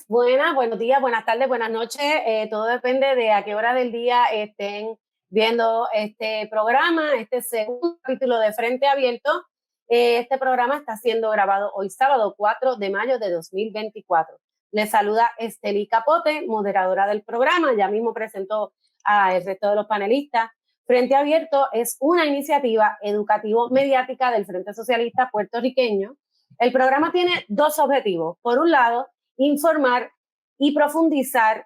buenos días, buenas tardes, buenas noches. Todo depende de a qué hora del día estén viendo este programa, este segundo capítulo de Frente Abierto. Este programa está siendo grabado hoy sábado 4 de mayo de 2024. Les saluda Estely Capote, moderadora del programa. Ya mismo presentó al resto de los panelistas. Frente Abierto es una iniciativa educativo-mediática del Frente Socialista Puertorriqueño. El programa tiene dos objetivos. Por un lado, informar y profundizar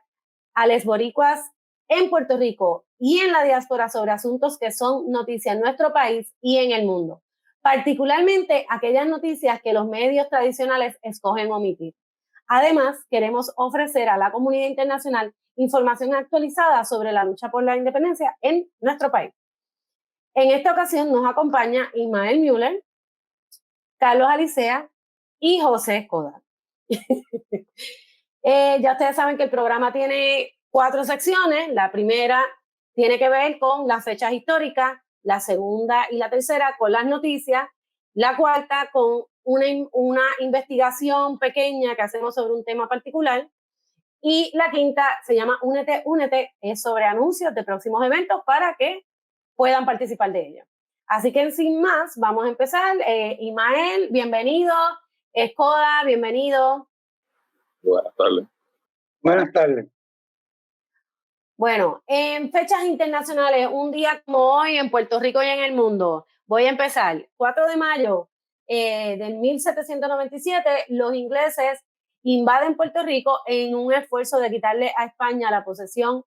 a los boricuas en Puerto Rico y en la diáspora sobre asuntos que son noticia en nuestro país y en el mundo, particularmente aquellas noticias que los medios tradicionales escogen omitir. Además, queremos ofrecer a la comunidad internacional información actualizada sobre la lucha por la independencia en nuestro país. En esta ocasión nos acompaña Ismael Müller, Carlos Alicea y José Escoda. Ya ustedes saben que el programa tiene 4 secciones. La primera tiene que ver con las fechas históricas, la segunda y la tercera con las noticias, la cuarta con una investigación pequeña que hacemos sobre un tema particular, y la quinta se llama Únete, es sobre anuncios de próximos eventos para que puedan participar de ellos. Así que sin más, vamos a empezar. Ismael, bienvenido. Escoda, bienvenido. Buenas tardes. Buenas tardes. Bueno, en fechas internacionales, un día como hoy en Puerto Rico y en el mundo, voy a empezar. 4 de mayo del 1797, los ingleses invaden Puerto Rico en un esfuerzo de quitarle a España la posesión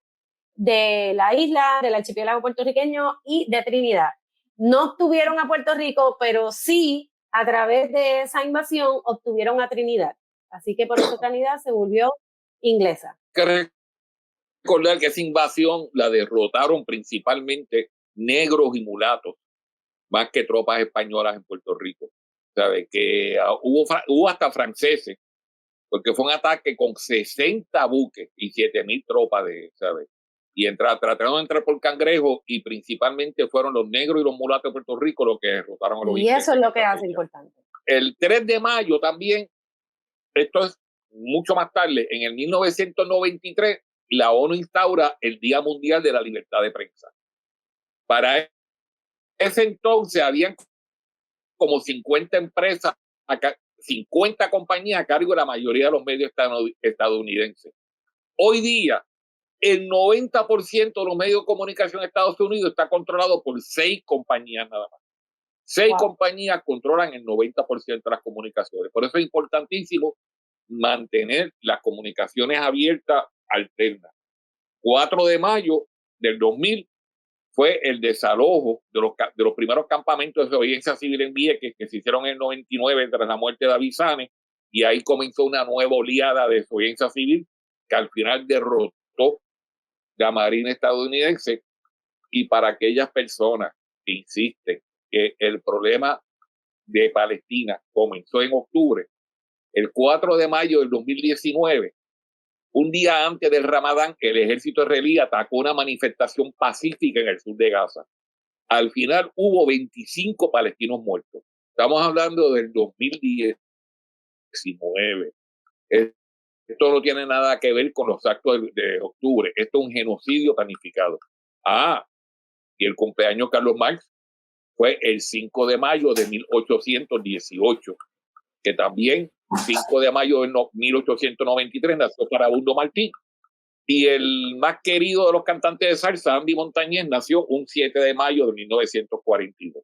de la isla, del archipiélago puertorriqueño y de Trinidad. No obtuvieron a Puerto Rico, pero sí, a través de esa invasión, obtuvieron a Trinidad. Así que por eso Trinidad se volvió inglesa. Hay que recordar que esa invasión la derrotaron principalmente negros y mulatos, más que tropas españolas en Puerto Rico. ¿Sabe? Que hubo hasta franceses, porque fue un ataque con 60 buques y 7,000 tropas ¿sabe? Y trataron de entrar por Cangrejo, y principalmente fueron los negros y los mulatos de Puerto Rico los que derrotaron a los ingleses. Y eso es lo que hace importante. El 3 de mayo también, esto es mucho más tarde, en el 1993, la ONU instaura el Día Mundial de la Libertad de Prensa. Para ese entonces habían como 50 empresas, 50 compañías a cargo de la mayoría de los medios estadounidenses. Hoy día, el 90% de los medios de comunicación de Estados Unidos está controlado por 6 compañías nada más. 6 compañías controlan el 90% de las comunicaciones. Por eso es importantísimo mantener las comunicaciones abiertas alternas. 4 de mayo del 2000 fue el desalojo de los primeros campamentos de desobediencia civil en Vieques, que se hicieron en el 99 tras la muerte de Avisanes, y ahí comenzó una nueva oleada de desobediencia civil que al final derrotó la Marina estadounidense. Y para aquellas personas que insisten que el problema de Palestina comenzó en octubre, el 4 de mayo del 2019, un día antes del Ramadán, el ejército israelí atacó una manifestación pacífica en el sur de Gaza. Al final hubo 25 palestinos muertos. Estamos hablando del 2019. Esto no tiene nada que ver con los actos de octubre. Esto es un genocidio planificado. Y el cumpleaños de Carlos Marx fue el 5 de mayo de 1818, que también 5 de mayo de 1893 nació Farabundo Martí. Y el más querido de los cantantes de salsa, Andy Montañez, nació un 7 de mayo de 1942.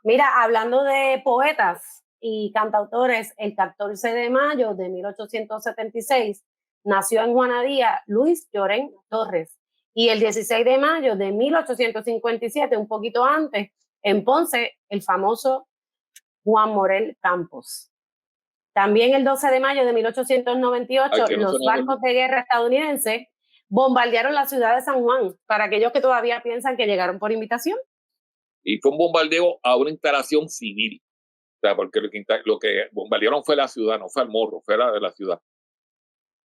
Mira, hablando de poetas y cantautores, el 14 de mayo de 1876 nació en Juanadía Luis Llorén Torres. Y el 16 de mayo de 1857, un poquito antes, en Ponce, el famoso Juan Morel Campos. También el 12 de mayo de 1898, los barcos de guerra estadounidenses bombardearon la ciudad de San Juan, para aquellos que todavía piensan que llegaron por invitación. Y fue un bombardeo a una instalación civil. O sea, porque lo que bombardearon fue la ciudad, no fue el morro, fue la ciudad.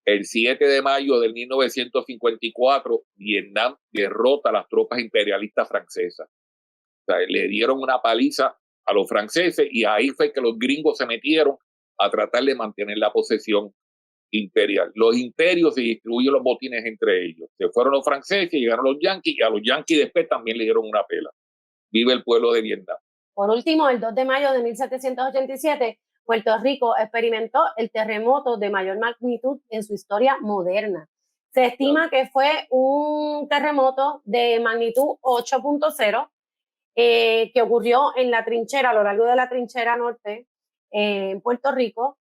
El 7 de mayo de 1954, Vietnam derrota a las tropas imperialistas francesas. O sea, le dieron una paliza a los franceses, y ahí fue que los gringos se metieron a tratar de mantener la posesión. imperial. Los imperios se distribuyen los botines entre ellos. Se fueron los franceses, llegaron los yanquis, y a los yanquis después también le dieron una pela. Vive el pueblo de Vietnam. Por último, el 2 de mayo de 1787, Puerto Rico experimentó el terremoto de mayor magnitud en su historia moderna. Se estima que fue un terremoto de magnitud 8.0 que ocurrió en la trinchera, a lo largo de la trinchera norte en Puerto Rico,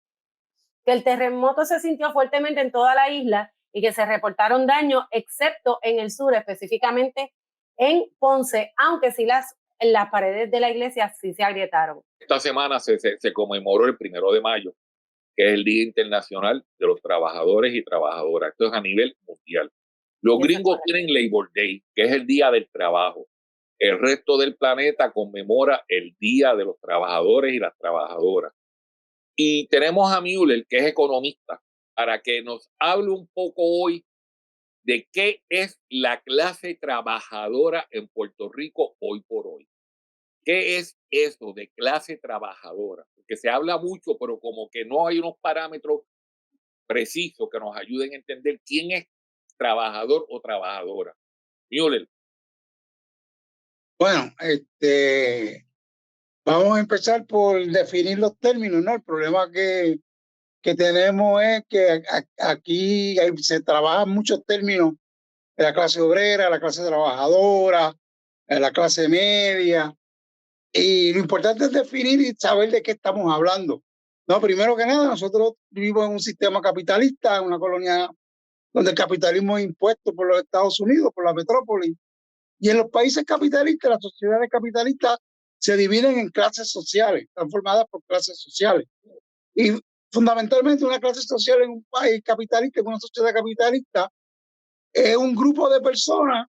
que el terremoto se sintió fuertemente en toda la isla y que se reportaron daños, excepto en el sur, específicamente en Ponce, aunque sí las paredes de la iglesia sí se agrietaron. Esta semana se conmemoró el 1 de mayo, que es el Día Internacional de los Trabajadores y Trabajadoras. Esto es a nivel mundial. Los gringos tienen Labor Day, que es el Día del Trabajo. El resto del planeta conmemora el Día de los Trabajadores y las Trabajadoras. Y tenemos a Müller, que es economista, para que nos hable un poco hoy de qué es la clase trabajadora en Puerto Rico hoy por hoy. ¿Qué es eso de clase trabajadora? Porque se habla mucho, pero como que no hay unos parámetros precisos que nos ayuden a entender quién es trabajador o trabajadora. Müller. Bueno, vamos a empezar por definir los términos, ¿no? El problema que tenemos es que aquí se trabajan muchos términos de la clase obrera, la clase trabajadora, la clase media, y lo importante es definir y saber de qué estamos hablando. No, primero que nada, nosotros vivimos en un sistema capitalista, en una colonia donde el capitalismo es impuesto por los Estados Unidos, por la metrópoli. Y en los países capitalistas, las sociedades capitalistas se dividen en clases sociales, están formadas por clases sociales. Y fundamentalmente una clase social en un país capitalista, en una sociedad capitalista, es un grupo de personas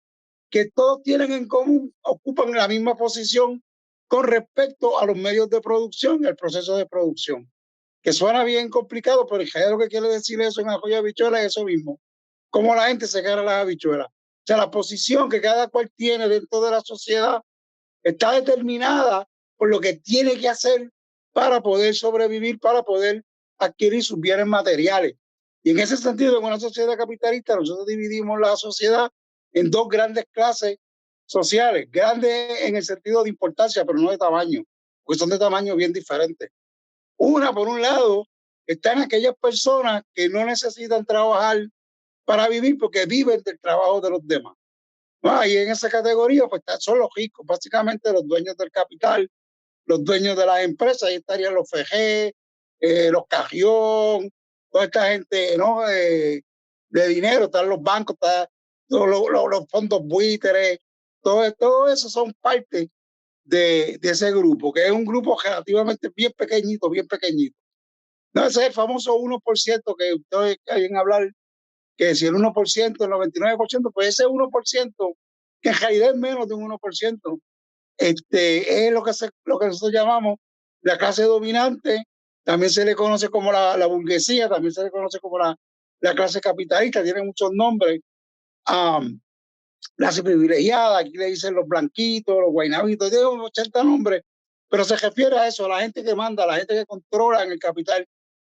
que todos tienen en común, ocupan la misma posición con respecto a los medios de producción y al proceso de producción. Que suena bien complicado, pero lo que quiere decir eso en Ajo y Habichuela es eso mismo. Cómo la gente se gana las habichuelas. O sea, la posición que cada cual tiene dentro de la sociedad está determinada por lo que tiene que hacer para poder sobrevivir, para poder adquirir sus bienes materiales. Y en ese sentido, en una sociedad capitalista, nosotros dividimos la sociedad en dos grandes clases sociales, grandes en el sentido de importancia, pero no de tamaño, porque son de tamaño bien diferentes. Una, por un lado, están aquellas personas que no necesitan trabajar para vivir porque viven del trabajo de los demás. Y en esa categoría pues son los ricos, básicamente los dueños del capital, los dueños de las empresas. Ahí estarían los FG, los Cajión, toda esta gente, ¿no? De dinero, están los bancos, están los fondos buitres, todo eso son parte de ese grupo, que es un grupo relativamente bien pequeñito, bien pequeñito. No, ese es el famoso 1% que ustedes quieren hablar, que si el 1%, el 99%, pues ese 1%, que en realidad es menos de un 1%, es lo que nosotros llamamos la clase dominante. También se le conoce como la burguesía, también se le conoce como la clase capitalista, tiene muchos nombres. Clase privilegiada, aquí le dicen los blanquitos, los guaynabitos, tiene 80 nombres, pero se refiere a eso, a la gente que manda, a la gente que controla en el capital,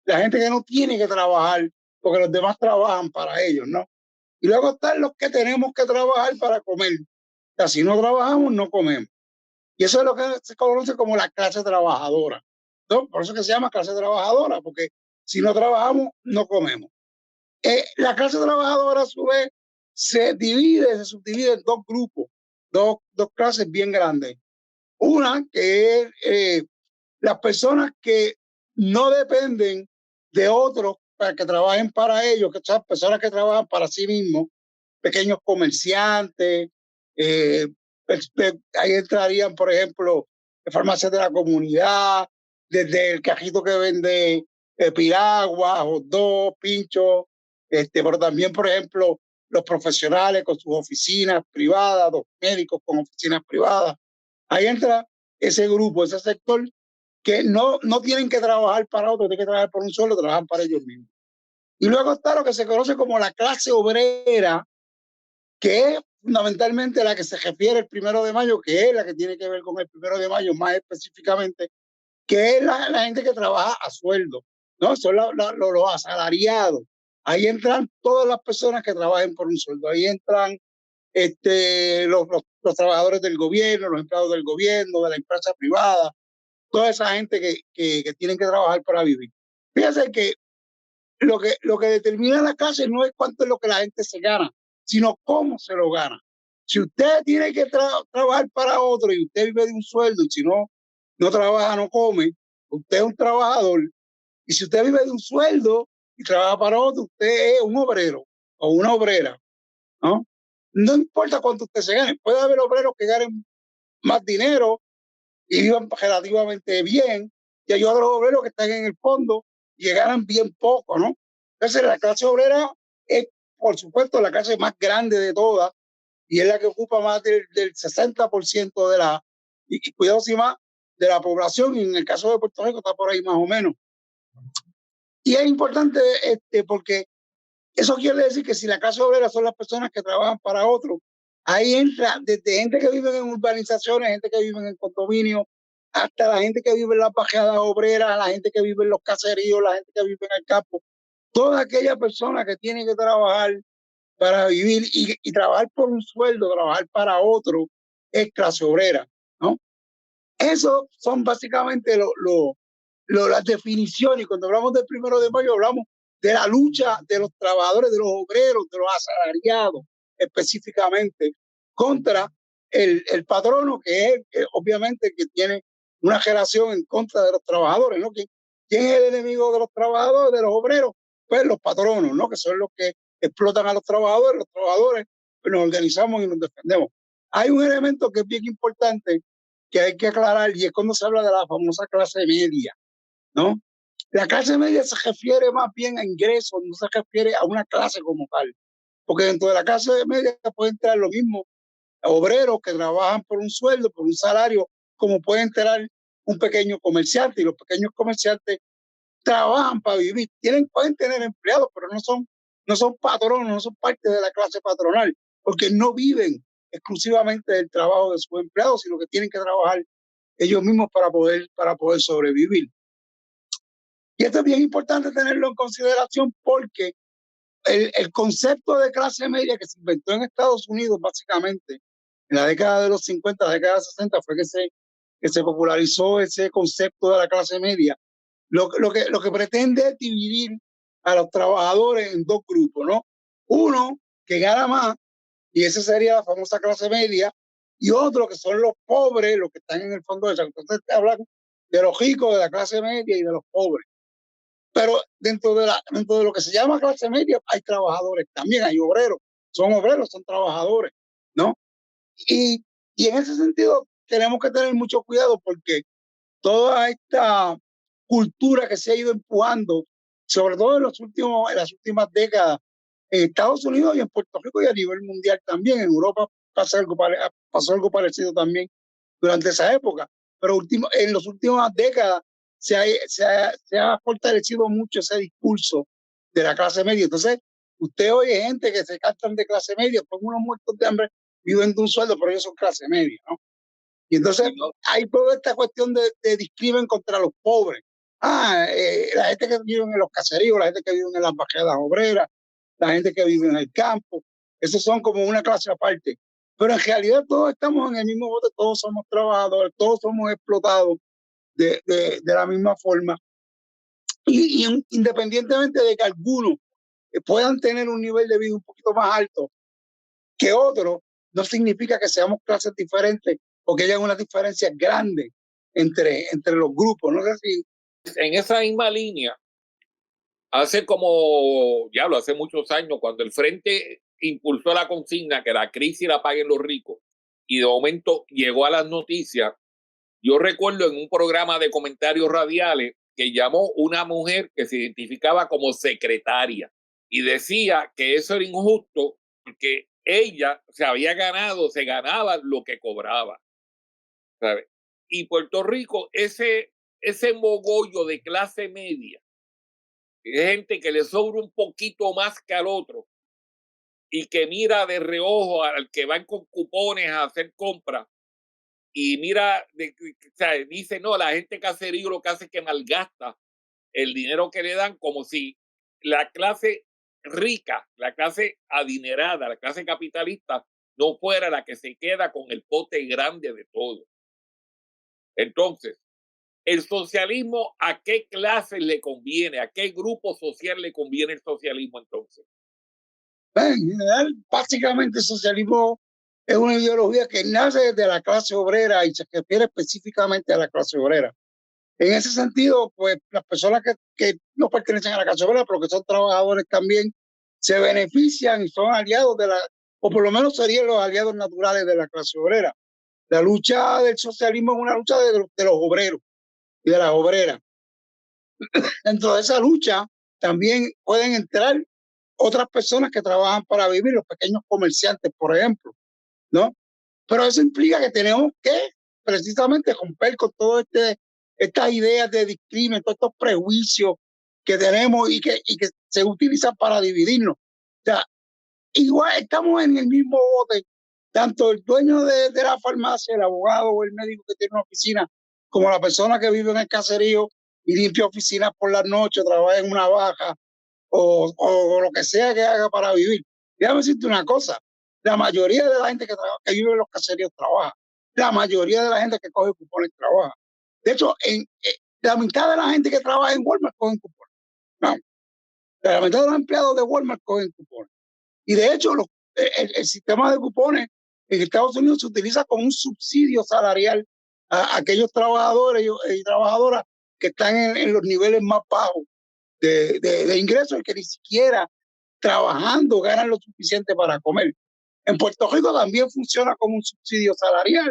la gente que no tiene que trabajar, porque los demás trabajan para ellos, ¿no? Y luego están los que tenemos que trabajar para comer. O sea, si no trabajamos, no comemos. Y eso es lo que se conoce como la clase trabajadora, ¿no? Por eso que se llama clase trabajadora, porque si no trabajamos, no comemos. La clase trabajadora, a su vez, se subdivide en dos grupos, dos clases bien grandes. Una que es las personas que no dependen de otros para que trabajen para ellos, que son personas que trabajan para sí mismos, pequeños comerciantes, ahí entrarían, por ejemplo, farmacias de la comunidad, desde el cajito que vende piraguas, hot dog, pinchos, pero también, por ejemplo, los profesionales con sus oficinas privadas, los médicos con oficinas privadas. Ahí entra ese grupo, ese sector que no tienen que trabajar para otros, tienen que trabajar por un solo, trabajan para ellos mismos. Y luego está lo que se conoce como la clase obrera, que es fundamentalmente la que se refiere el 1 de mayo, que es la que tiene que ver con el 1 de mayo más específicamente, que es la gente que trabaja a sueldo, ¿no? Son los asalariados. Ahí entran todas las personas que trabajen por un sueldo. Ahí entran los trabajadores del gobierno, los empleados del gobierno, de la empresa privada, toda esa gente que tienen que trabajar para vivir. Fíjense que lo que determina la clase no es cuánto es lo que la gente se gana, sino cómo se lo gana. Si usted tiene que trabajar para otro y usted vive de un sueldo y si no trabaja, no come, usted es un trabajador. Y si usted vive de un sueldo y trabaja para otro, usted es un obrero o una obrera, ¿no? No importa cuánto usted se gane. Puede haber obreros que ganen más dinero y vivan relativamente bien, y hay otros obreros que están en el fondo y que ganan bien poco, ¿no? Entonces, la clase obrera es, por supuesto, la clase más grande de todas y es la que ocupa más del 60% de la, y cuidado si más, de la población, y en el caso de Puerto Rico está por ahí más o menos. Y es importante porque eso quiere decir que si la clase obrera son las personas que trabajan para otros, ahí entra desde gente que vive en urbanizaciones, gente que vive en condominios, hasta la gente que vive en las bajadas obreras, la gente que vive en los caseríos, la gente que vive en el campo. Toda aquella persona que tiene que trabajar para vivir y trabajar por un sueldo, trabajar para otro, es clase obrera, ¿no? Eso son básicamente las definiciones. Cuando hablamos del 1 de mayo, hablamos de la lucha de los trabajadores, de los obreros, de los asalariados, específicamente, contra el patrono, que es obviamente que tiene una relación en contra de los trabajadores, ¿no? ¿Quién es el enemigo de los trabajadores, de los obreros? Pues los patronos, ¿no? Que son los que explotan a los trabajadores pues nos organizamos y nos defendemos. Hay un elemento que es bien importante que hay que aclarar y es cuando se habla de la famosa clase media, ¿no? La clase media se refiere más bien a ingresos, no se refiere a una clase como tal, porque dentro de la clase media puede entrar lo mismo obreros que trabajan por un sueldo, por un salario, como puede entrar un pequeño comerciante, y los pequeños comerciantes trabajan para vivir, pueden tener empleados, pero no son patronos, no son parte de la clase patronal, porque no viven exclusivamente del trabajo de sus empleados, sino que tienen que trabajar ellos mismos para poder sobrevivir. Y esto es bien importante tenerlo en consideración porque el concepto de clase media que se inventó en Estados Unidos básicamente en la década de los 50, la década de 60 fue que se popularizó ese concepto de la clase media. Lo que pretende es dividir a los trabajadores en dos grupos, ¿no? Uno que gana más, y esa sería la famosa clase media, y otro que son los pobres, los que están en el fondo de esa. Entonces hablan de los ricos, de la clase media y de los pobres. Pero dentro de lo que se llama clase media hay trabajadores, también hay obreros, son trabajadores, ¿no? Y en ese sentido tenemos que tener mucho cuidado porque toda esta cultura que se ha ido empujando, sobre todo en las últimas décadas, en Estados Unidos y en Puerto Rico y a nivel mundial también, en Europa pasó algo parecido también durante esa época, pero en las últimas décadas se ha fortalecido mucho ese discurso de la clase media. Entonces, usted oye gente que se cantan de clase media, son unos muertos de hambre, viven de un sueldo, pero ellos son clase media, ¿no? Y entonces hay toda esta cuestión de discrimen contra los pobres. La gente que vive en los caseríos, la gente que vive en las bajadas obreras, la gente que vive en el campo, esos son como una clase aparte. Pero en realidad todos estamos en el mismo bote, todos somos trabajadores, todos somos explotados de la misma forma. Y independientemente de que algunos puedan tener un nivel de vida un poquito más alto que otros, no significa que seamos clases diferentes o que haya una diferencia grande entre los grupos. No sé si... En esa misma línea, hace muchos años, cuando el Frente impulsó la consigna que la crisis la paguen los ricos, y de momento llegó a las noticias, yo recuerdo en un programa de comentarios radiales que llamó una mujer que se identificaba como secretaria y decía que eso era injusto porque ella se ganaba lo que cobraba, ¿sabes? Y Puerto Rico, ese mogollo de clase media, gente que le sobra un poquito más que al otro y que mira de reojo al que van con cupones a hacer compras y mira, dice, no, la gente caserío lo que hace es que malgasta el dinero que le dan como si la clase rica, la clase adinerada, la clase capitalista, no fuera la que se queda con el pote grande de todo. Entonces, el socialismo, ¿a qué clase le conviene? ¿A qué grupo social le conviene el socialismo entonces? En general, básicamente el socialismo es una ideología que nace desde la clase obrera y se refiere específicamente a la clase obrera. En ese sentido, pues las personas que no pertenecen a la clase obrera, pero que son trabajadores también, se benefician y son aliados de la, o por lo menos serían los aliados naturales de la clase obrera. La lucha del socialismo es una lucha de los obreros y de las obreras. Dentro de esa lucha también pueden entrar otras personas que trabajan para vivir, los pequeños comerciantes, por ejemplo, ¿no? Pero eso implica que tenemos que precisamente romper con todo estas ideas de discrimen, todos estos prejuicios que tenemos y que se utilizan para dividirnos. O sea, igual estamos en el mismo bote, tanto el dueño de la farmacia, el abogado o el médico que tiene una oficina, como la persona que vive en el caserío y limpia oficinas por las noches, trabaja en una baja o lo que sea que haga para vivir. Déjame decirte una cosa, la mayoría de la gente que vive en los caseríos trabaja, la mayoría de la gente que coge cupones trabaja. De hecho, la mitad de la gente que trabaja en Walmart cogen cupones. No, la mitad de los empleados de Walmart cogen cupones. Y de hecho, el sistema de cupones en Estados Unidos se utiliza como un subsidio salarial a aquellos trabajadores y trabajadoras que están en los niveles más bajos de ingresos y que ni siquiera trabajando ganan lo suficiente para comer. En Puerto Rico también funciona como un subsidio salarial,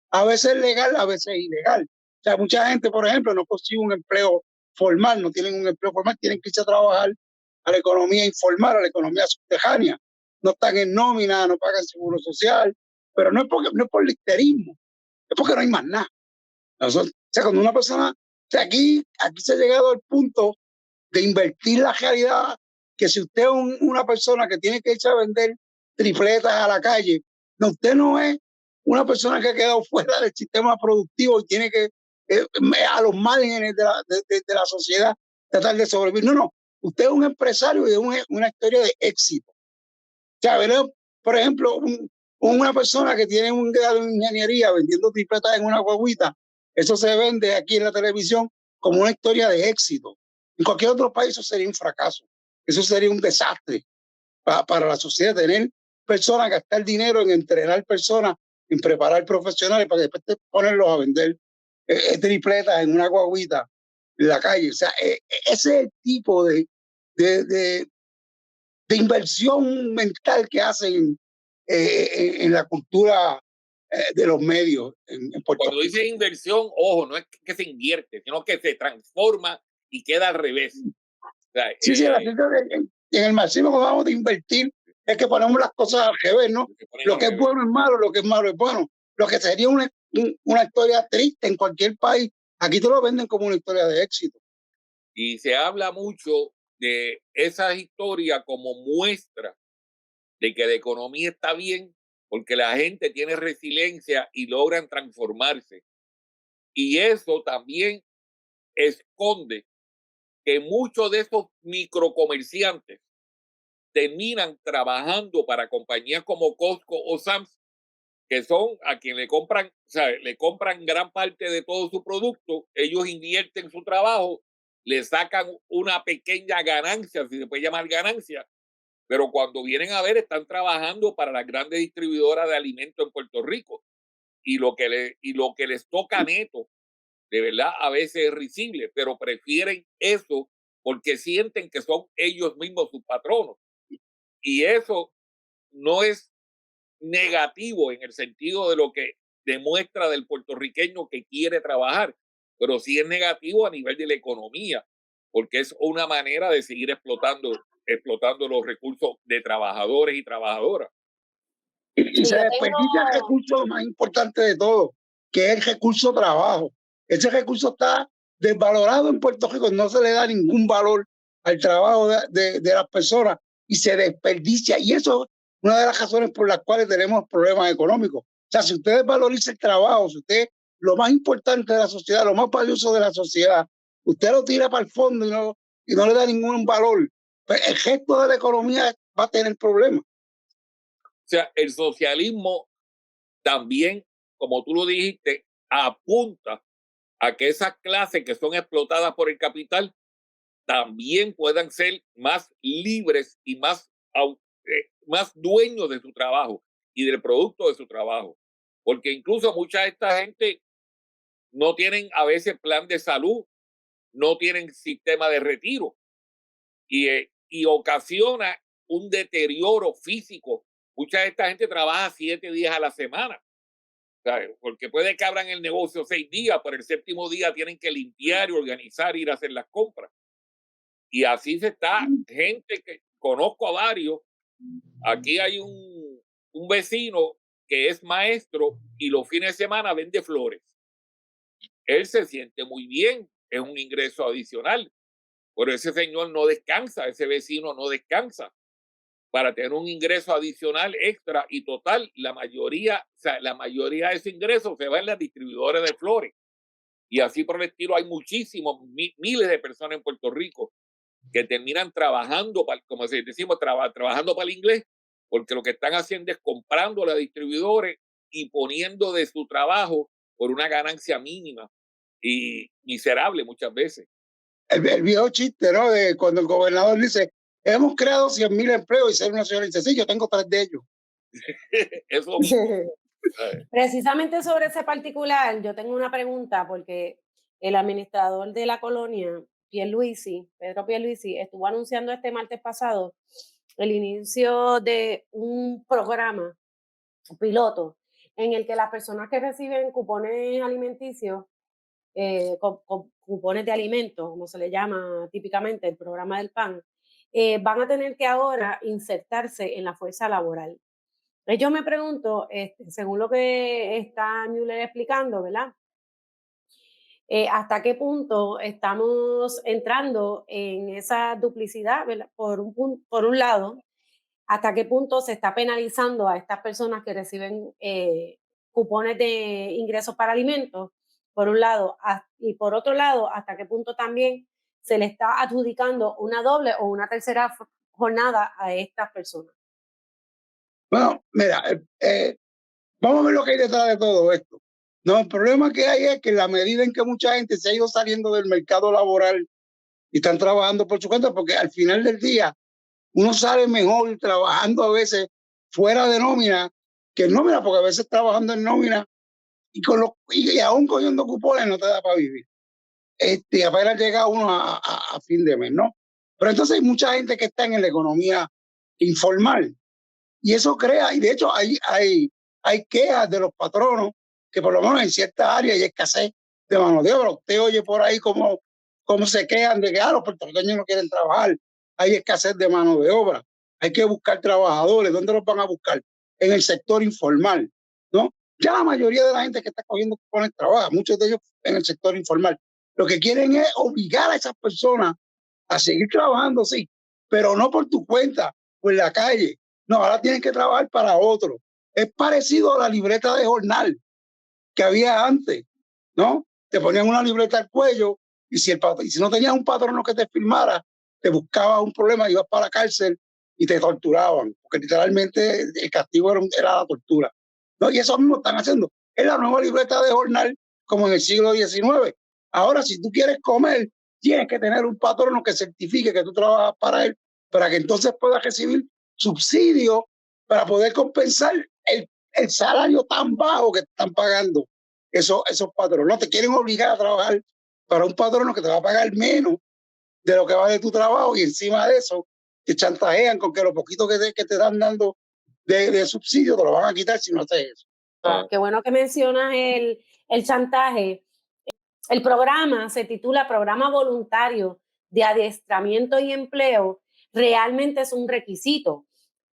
a veces legal, a veces ilegal. O sea, mucha gente, por ejemplo, no consigue un empleo formal, no tienen un empleo formal, tienen que irse a trabajar a la economía informal, a la economía subterránea. No están en nómina, no pagan seguro social, pero no es por listerismo, es porque no hay más nada. O sea, cuando una persona, o sea, aquí se ha llegado al punto de invertir la realidad, que si usted es una persona que tiene que irse a vender tripletas a la calle, no, usted no es una persona que ha quedado fuera del sistema productivo y tiene que, a los márgenes de la sociedad, tratar de sobrevivir. No, no, usted es un empresario y es una historia de éxito. O sea, ¿verdad? Por ejemplo, una persona que tiene un grado en ingeniería vendiendo tripletas en una guaguita, eso se vende aquí en la televisión como una historia de éxito. En cualquier otro país eso sería un fracaso. Eso sería un desastre para la sociedad, tener personas, gastar dinero en entrenar personas, en preparar profesionales para después ponerlos a vender tripletas en una guaguita en la calle. O sea, ese es el tipo de inversión mental que hacen en la cultura de los medios en Puerto Rico. Cuando dice inversión, ojo, no es que se invierte, sino que se transforma y queda al revés. O sea, sí, en el marxismo cuando vamos a invertir es que ponemos las cosas al revés, ¿no? Lo que es bueno es malo, lo que es malo es bueno. Lo que sería una historia triste en cualquier país, aquí te lo venden como una historia de éxito. Y se habla mucho de esa historia como muestra de que la economía está bien porque la gente tiene resiliencia y logran transformarse. Y eso también esconde que muchos de esos microcomerciantes terminan trabajando para compañías como Costco o Sam's, que son a quien le compran, o sea, le compran gran parte de todo su producto, ellos invierten su trabajo, le sacan una pequeña ganancia, si se puede llamar ganancia, pero cuando vienen a ver están trabajando para las grandes distribuidoras de alimentos en Puerto Rico y lo que les toca neto, de verdad, a veces es risible, pero prefieren eso porque sienten que son ellos mismos sus patronos. Y eso no es negativo en el sentido de lo que demuestra del puertorriqueño que quiere trabajar, pero sí es negativo a nivel de la economía, porque es una manera de seguir explotando los recursos de trabajadores y trabajadoras. Y se desperdicia el recurso más importante de todo, que es el recurso trabajo. Ese recurso está desvalorado en Puerto Rico, no se le da ningún valor al trabajo de las personas y se desperdicia. Y eso es una de las razones por las cuales tenemos problemas económicos. O sea, si usted valoriza el trabajo, si usted lo más importante de la sociedad, lo más valioso de la sociedad, usted lo tira para el fondo y no le da ningún valor pues el resto de la economía va a tener problemas. O sea, el socialismo también, como tú lo dijiste, apunta a que esas clases que son explotadas por el capital también puedan ser más libres y más dueños de su trabajo y del producto de su trabajo. Porque incluso mucha de esta gente no tienen a veces plan de salud, no tienen sistema de retiro y ocasiona un deterioro físico. Mucha de esta gente trabaja 7 días a la semana, ¿sabes? Porque puede que abran el negocio 6 días, pero el séptimo día tienen que limpiar y organizar, ir a hacer las compras. Y así se está, gente que conozco a varios. Aquí hay un vecino que es maestro y los fines de semana vende flores. Él se siente muy bien, es un ingreso adicional, pero ese señor no descansa, ese vecino no descansa para tener un ingreso adicional extra y total, la mayoría de ese ingreso se va en las distribuidoras de flores. Y así por el estilo hay muchísimos, miles de personas en Puerto Rico que terminan trabajando, como decimos, trabajando para el inglés, porque lo que están haciendo es comprando a los distribuidores y poniendo de su trabajo por una ganancia mínima y miserable muchas veces. El viejo chiste, ¿no? De cuando el gobernador dice, hemos creado 100,000 empleos y ser una señora dice, sí, yo tengo 3 de ellos. Eso mismo. Precisamente sobre ese particular, yo tengo una pregunta porque el administrador de la colonia, Pedro Pierluisi, estuvo anunciando este martes pasado el inicio de un programa piloto en el que las personas que reciben cupones alimenticios, cupones de alimentos, como se le llama típicamente el programa del PAN, van a tener que ahora insertarse en la fuerza laboral. Yo me pregunto, según lo que está Müller explicando, ¿verdad? ¿Hasta qué punto estamos entrando en esa duplicidad, ¿verdad? Por un lado, ¿hasta qué punto se está penalizando a estas personas que reciben cupones de ingresos para alimentos? Por un lado, y por otro lado, ¿hasta qué punto también se le está adjudicando una doble o una tercera jornada a estas personas? Bueno, mira, vamos a ver lo que hay detrás de todo esto. No, el problema que hay es que en la medida en que mucha gente se ha ido saliendo del mercado laboral y están trabajando por su cuenta, porque al final del día uno sale mejor trabajando a veces fuera de nómina que en nómina, porque a veces trabajando en nómina y aún cogiendo cupones no te da para vivir. Apenas llega uno a fin de mes, ¿no? Pero entonces hay mucha gente que está en la economía informal y eso crea, y de hecho hay quejas de los patronos que por lo menos en ciertas áreas hay escasez de mano de obra. Usted oye por ahí cómo se quejan de que los puertorriqueños no quieren trabajar, hay escasez de mano de obra, hay que buscar trabajadores. ¿Dónde los van a buscar? En el sector informal, ¿no? Ya la mayoría de la gente que está cogiendo cupones trabaja, muchos de ellos en el sector informal. Lo que quieren es obligar a esas personas a seguir trabajando, sí, pero no por tu cuenta o en la calle. No, ahora tienen que trabajar para otro. Es parecido a la libreta de jornal que había antes, ¿no? Te ponían una libreta al cuello y si no tenías un patrono que te firmara, te buscaba un problema, ibas para la cárcel y te torturaban, porque literalmente el castigo era la tortura, ¿no? Y eso mismo están haciendo. Es la nueva libreta de jornal como en el siglo XIX. Ahora, si tú quieres comer, tienes que tener un patrono que certifique que tú trabajas para él, para que entonces puedas recibir subsidio para poder compensar el salario tan bajo que te están pagando esos patronos. No te quieren obligar a trabajar para un patrono que te va a pagar menos de lo que vale tu trabajo y encima de eso te chantajean con que lo poquito que te están dando de subsidio te lo van a quitar si no haces eso. Qué bueno que mencionas el chantaje. El programa se titula Programa Voluntario de Adiestramiento y Empleo. Realmente es un requisito.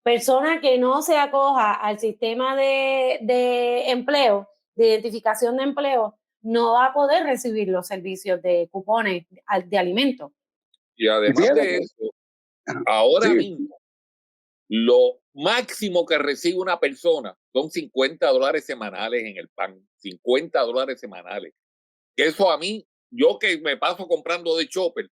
Persona que no se acoja al sistema de empleo, de identificación de empleo, no va a poder recibir los servicios de cupones de alimentos. Y además de eso, ahora mismo, lo máximo que recibe una persona son $50 semanales en el PAN. $50 semanales. Que eso a mí, yo que me paso comprando de Chopper,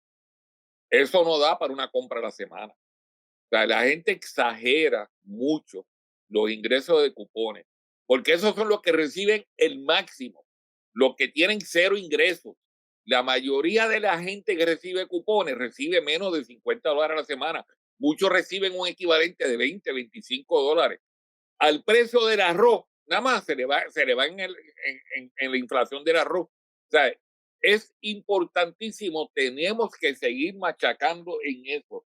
Eso no da para una compra a la semana. O sea, la gente exagera mucho los ingresos de cupones, porque esos son los que reciben el máximo, los que tienen cero ingresos. La mayoría de la gente que recibe cupones recibe menos de $50 a la semana. Muchos reciben un equivalente de $20, $25. Al precio del arroz, nada más se le va en la inflación del arroz. O sea, es importantísimo, tenemos que seguir machacando en eso.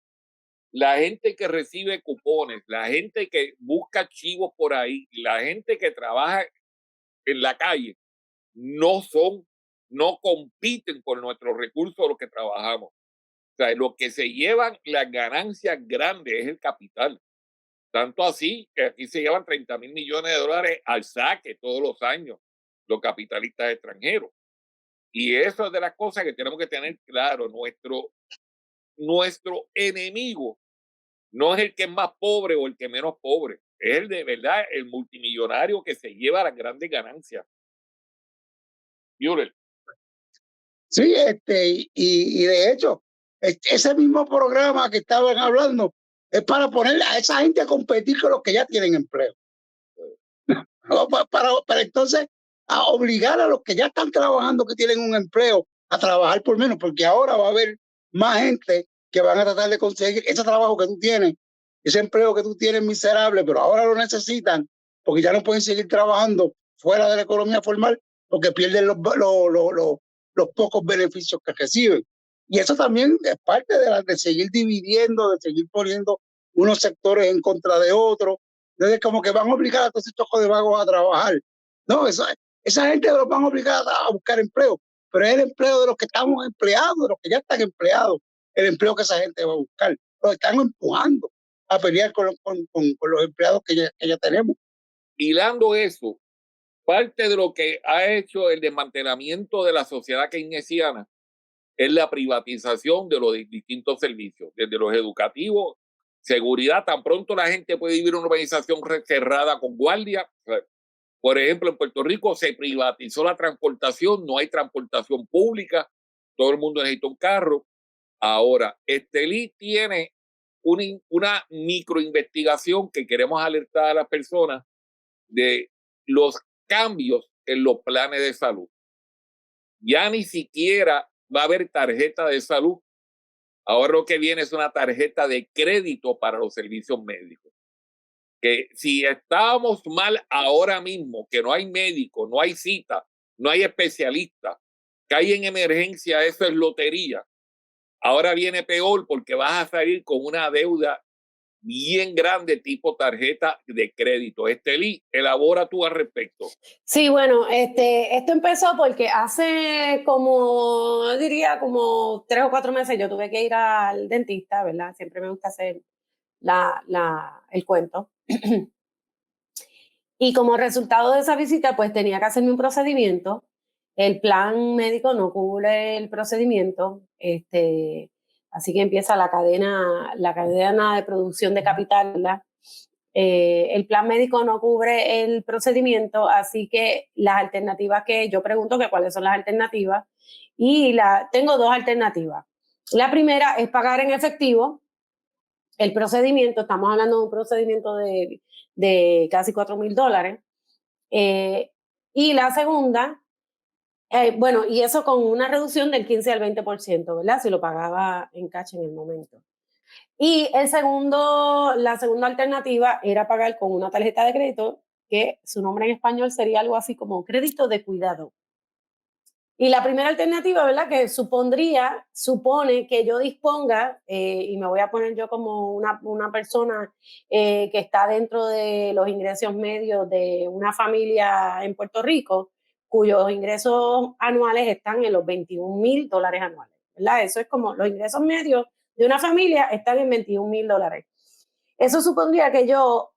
La gente que recibe cupones, la gente que busca chivos por ahí, la gente que trabaja en la calle, no compiten por nuestros recursos los que trabajamos. O sea, lo que se llevan las ganancias grandes es el capital. Tanto así que aquí se llevan $30,000 millones al saque todos los años los capitalistas extranjeros. Y eso es de las cosas que tenemos que tener claro. Nuestro enemigo no es el que es más pobre o el que menos pobre, es el de verdad, el multimillonario que se lleva las grandes ganancias. Müller. Sí, y de hecho, ese mismo programa que estaban hablando es para poner a esa gente a competir con los que ya tienen empleo. Para entonces a obligar a los que ya están trabajando, que tienen un empleo, a trabajar por menos, porque ahora va a haber más gente que van a tratar de conseguir ese trabajo que tú tienes, ese empleo que tú tienes miserable, pero ahora lo necesitan porque ya no pueden seguir trabajando fuera de la economía formal porque pierden los pocos beneficios que reciben. Y eso también es parte de seguir dividiendo, de seguir poniendo unos sectores en contra de otros. Entonces, como que van a obligar a todos estos de vagos a trabajar. No, esa gente los van a obligar a buscar empleo, pero es el empleo de los que estamos empleados, de los que ya están empleados, el empleo que esa gente va a buscar. Los están empujando a pelear con los empleados que ya tenemos. Hilando eso, parte de lo que ha hecho el desmantelamiento de la sociedad keynesiana es la privatización de los distintos servicios, desde los educativos, seguridad, tan pronto la gente puede vivir en una organización cerrada con guardia. Por ejemplo, en Puerto Rico se privatizó la transportación, no hay transportación pública, todo el mundo necesita un carro. Ahora, Estelí tiene una microinvestigación que queremos alertar a las personas de los cambios en los planes de salud. Ya ni siquiera va a haber tarjeta de salud. Ahora lo que viene es una tarjeta de crédito para los servicios médicos. Que si estábamos mal ahora mismo, que no hay médico, no hay cita, no hay especialista, que hay en emergencia, eso es lotería. Ahora viene peor porque vas a salir con una deuda bien grande tipo tarjeta de crédito. Estelí, elabora tú al respecto. Sí, bueno, esto empezó porque hace como 3 o 4 meses yo tuve que ir al dentista, ¿verdad? Siempre me gusta hacer el cuento. Y como resultado de esa visita, pues tenía que hacerme un procedimiento. El plan médico no cubre el procedimiento, así que empieza la cadena de producción de capital, ¿verdad? El plan médico no cubre el procedimiento, así que las alternativas que yo pregunto que cuáles son las alternativas, y tengo 2 alternativas. La primera es pagar en efectivo el procedimiento. Estamos hablando de un procedimiento de casi $4,000. Y la segunda, bueno, y eso con una reducción del 15 al 20%, ¿verdad? Si lo pagaba en cash en el momento. Y la segunda alternativa era pagar con una tarjeta de crédito, que su nombre en español sería algo así como crédito de cuidado. Y la primera alternativa, ¿verdad? Que supone que yo disponga, y me voy a poner yo como una persona que está dentro de los ingresos medios de una familia en Puerto Rico, cuyos ingresos anuales están en los $21,000 anuales, ¿verdad? Eso es como los ingresos medios de una familia están en $21,000. Eso supondría que yo,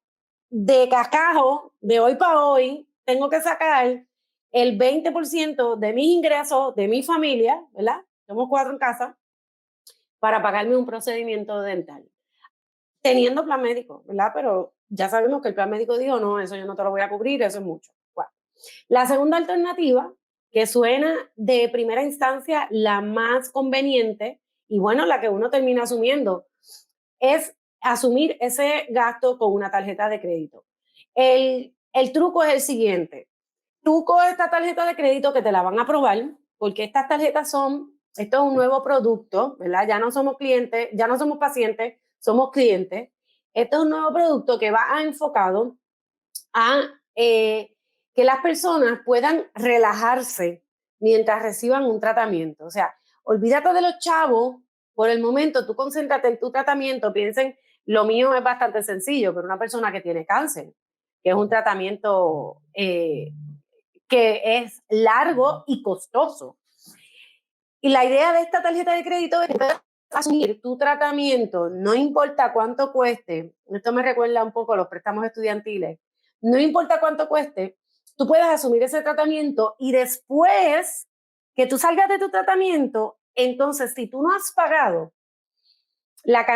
de cascajo, de hoy para hoy, tengo que sacar el 20% de mis ingresos, de mi familia, ¿verdad? Somos 4 en casa, para pagarme un procedimiento dental. Teniendo plan médico, ¿verdad? Pero ya sabemos que el plan médico dijo, no, eso yo no te lo voy a cubrir, eso es mucho. Bueno. La segunda alternativa, que suena de primera instancia la más conveniente, Y bueno, la que uno termina asumiendo es asumir ese gasto con una tarjeta de crédito. El truco es el siguiente. Tú coges esta tarjeta de crédito que te la van a aprobar, porque estas tarjetas esto es un nuevo producto, ¿verdad? Ya no somos clientes, ya no somos pacientes, somos clientes. Esto es un nuevo producto que va enfocado a que las personas puedan relajarse mientras reciban un tratamiento. O sea, olvídate de los chavos por el momento, tú concéntrate en tu tratamiento, piensen, lo mío es bastante sencillo, pero una persona que tiene cáncer, que es un tratamiento que es largo y costoso. Y la idea de esta tarjeta de crédito es asumir tu tratamiento, no importa cuánto cueste, esto me recuerda un poco a los préstamos estudiantiles, no importa cuánto cueste, tú puedes asumir ese tratamiento y después que tú salgas de tu tratamiento, entonces si tú no has pagado la cantidad